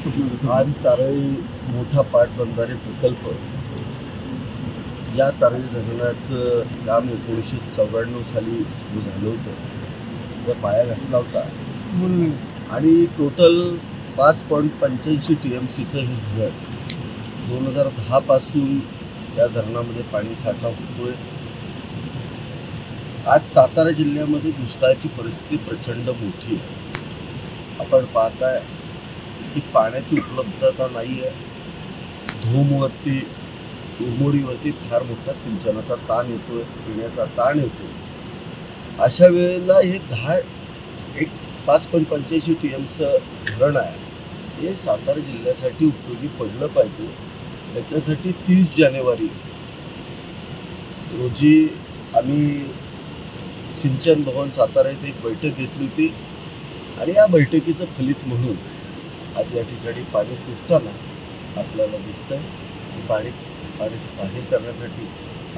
आज तारळी मोठा पाटबंधारे प्रकल्प, या तारळी धरणाचं काम 1994 साली सुरू झालं होतं, त्या पाया घातला होता आणि टोटल 5.85 TMCचं हे धरण 2010 पासून या धरणामध्ये पाणी साठा होतोय. आज सातारा जिल्ह्यामध्ये दुष्काळाची परिस्थिती प्रचंड मोठी आहे. आपण पाहताय की पाण्याची उपलब्धता नाही आहे. धोमवरती उरमोडीवरती फार मोठा सिंचनाचा ताण येतोय, पिण्याचा ताण येतोय. अशा वेळेला हे 5.85 TMचं धरण आहे, हे सातारा जिल्ह्यासाठी उपयोगी पडलं पाहिजे. त्याच्यासाठी 30 जानेवारी रोजी आम्ही सिंचन भवन सातारा येथे एक बैठक घेतली होती आणि या बैठकीचं फलित म्हणून आज या ठिकाणी पाणी सुटताना आपल्याला दिसतंय. पाण्याची पाहणी करण्यासाठी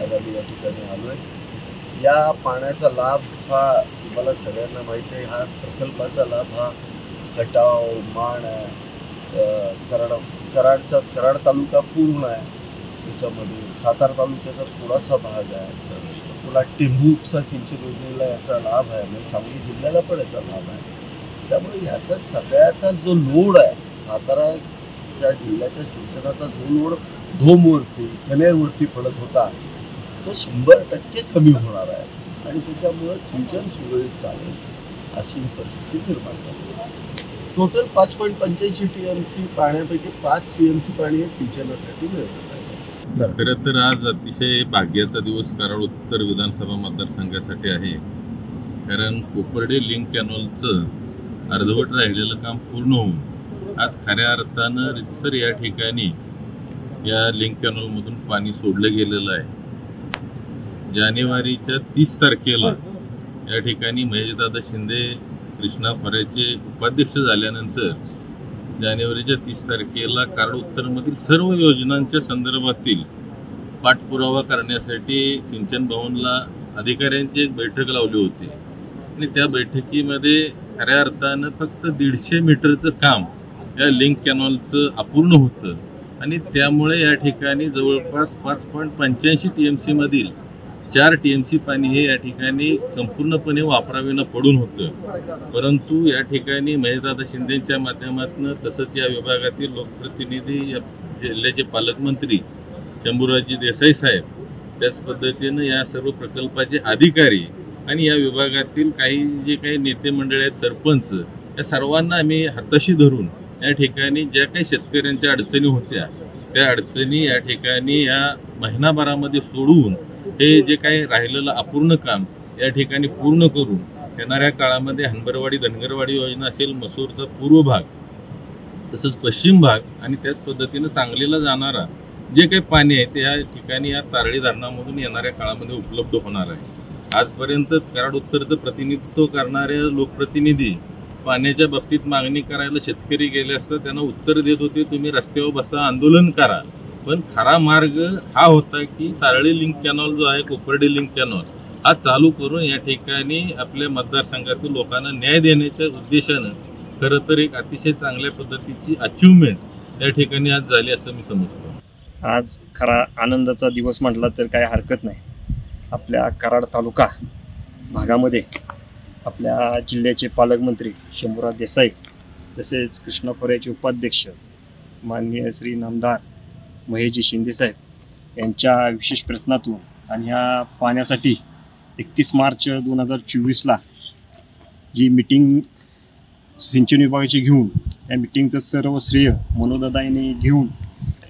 आज आम्ही या ठिकाणी आलो आहे. या पाण्याचा लाभ हा तुम्हाला सगळ्यांना माहिती आहे. हा प्रकल्पाचा लाभ हा खटाव, माण आहे, कराड तालुका पूर्ण आहे, त्याच्यामध्ये सातारा तालुक्याचा थोडासा भाग आहे, पुन्हा टेंभू उपसा सिंचन योजनेला याचा लाभ आहे, म्हणजे सांगली जिल्ह्याला पण याचा लाभ आहे. त्यामुळे याचा सगळ्याचा जो लोड आहे, सातारा या जिल्ह्याच्या सिंचनाचा जो लोड धोमवरती कनेरवरती पडत होता, तो 100% कमी होणार आहे आणि त्याच्यामुळे सिंचन सुरळीत चालेल अशी परिस्थिती निर्माण झाली. टोटल 5.85 TMC पाण्यापैकी 5 TMC पाणी हे सिंचनासाठी मिळतं. खरं तर आज अतिशय भाग्याचा दिवस कराड उत्तर विधानसभा मतदारसंघासाठी आहे. कारण कोपर्डे लिंक कॅनॉलचं अर्धवट राहिलेलं काम पूर्ण होऊन आज खऱ्या अर्थानं रितसर या ठिकाणी या लिंक कॅनॉलमधून पाणी सोडलं गेलेलं आहे. जानेवारीच्या 30 तारखेला या ठिकाणी महेशदादा शिंदे कृष्णा खोऱ्याचे उपाध्यक्ष झाल्यानंतर जानेवारीच्या 30 तारखेला कराड उत्तरमधील सर्व योजनांच्या संदर्भातील पाठपुरावा करण्यासाठी सिंचन भवनला अधिकाऱ्यांची एक बैठक लावली होती आणि त्या बैठकीमध्ये खऱ्या अर्थानं फक्त 150 मीटरचं काम या लिंक कॅनॉलचं अपूर्ण होतं आणि त्यामुळे या ठिकाणी जवळपास 5.85 TMC मधील 4 TMC पाणी हे या ठिकाणी संपूर्णपणे वापराविना पडून होतं. परंतु या ठिकाणी महेशदादा शिंदेच्या माध्यमातून तसंच या विभागातील लोकप्रतिनिधी, या जिल्ह्याचे पालकमंत्री शंभूराजी देसाई साहेब, त्याच पद्धतीनं या सर्व प्रकल्पाचे अधिकारी आणि या विभागातील जे काही नेते मंडळी आहेत, सरपंच, या सर्वांना आम्ही हाताशी धरून या ठिकाणी ज्या काही शेतकऱ्यांच्या अडचणी होत्या त्या अडचणी या ठिकाणी या महिनाभरामध्ये सोडवून हे जे काही राहिलेलं अपूर्ण काम या ठिकाणी पूर्ण करून येणाऱ्या काळामध्ये हनबरवाडी धनगरवाडी योजना असेल, मसूरचा पूर्व भाग तसंच पश्चिम भाग आणि त्याच पद्धतीनं सांगलीला जाणारा जे काही पाणी आहे ते या ठिकाणी या तारळी धरणामधून येणाऱ्या काळामध्ये उपलब्ध होणार आहे. आजपर्यंत कराड उत्तरचं प्रतिनिधित्व करणारे लोकप्रतिनिधी पाण्याच्या बाबतीत मागणी करायला शेतकरी गेले असता त्यांना उत्तर देत होते, तुम्ही रस्त्यावर बसा, आंदोलन करा. पण खरा मार्ग हा होता की तारळी लिंक कॅनॉल जो आहे, कोपर्डे लिंक कॅनॉल हा चालू करून या ठिकाणी आपल्या मतदारसंघातील लोकांना न्याय देण्याच्या उद्देशानं खरं तर एक अतिशय चांगल्या पद्धतीची अचिव्हमेंट या ठिकाणी आज झाली असं मी समजतो. आज खरा आनंदाचा दिवस म्हटला तर काय हरकत नाही. आपल्या कराड तालुका भागामध्ये आपल्या जिल्ह्याचे पालकमंत्री शंभूराज देसाई तसेच कृष्णा खोऱ्याचे उपाध्यक्ष माननीय श्री नामदार महेशजी शिंदे साहेब यांच्या विशेष प्रयत्नातून आणि ह्या पाण्यासाठी 31 मार्च 2024ला जी मीटिंग सिंचन विभागाची घेऊन या मीटिंगचं सर्व श्रेय मनोजदादा यांनी घेऊन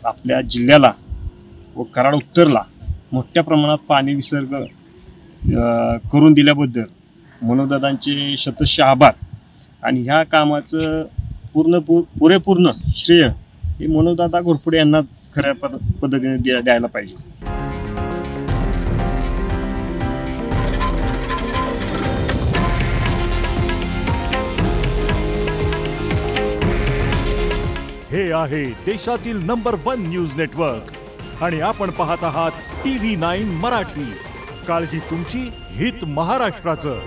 आपल्या जिल्ह्याला व कराड उत्तरला मोठ्या प्रमाणात पाणी विसर्ग करून दिल्याबद्दल मनोजदादांचे शतश आभार. आणि ह्या कामाचं पुरेपूर्ण श्रेय हे मनोजदादा घोरपडे यांनाच खऱ्या पद्धतीने द्यायला पाहिजे. हे आहे देशातील नंबर 1 न्यूज नेटवर्क आणि आपण पाहत आहात TV9 मराठी. काळजी तुमची, हित महाराष्ट्राचं.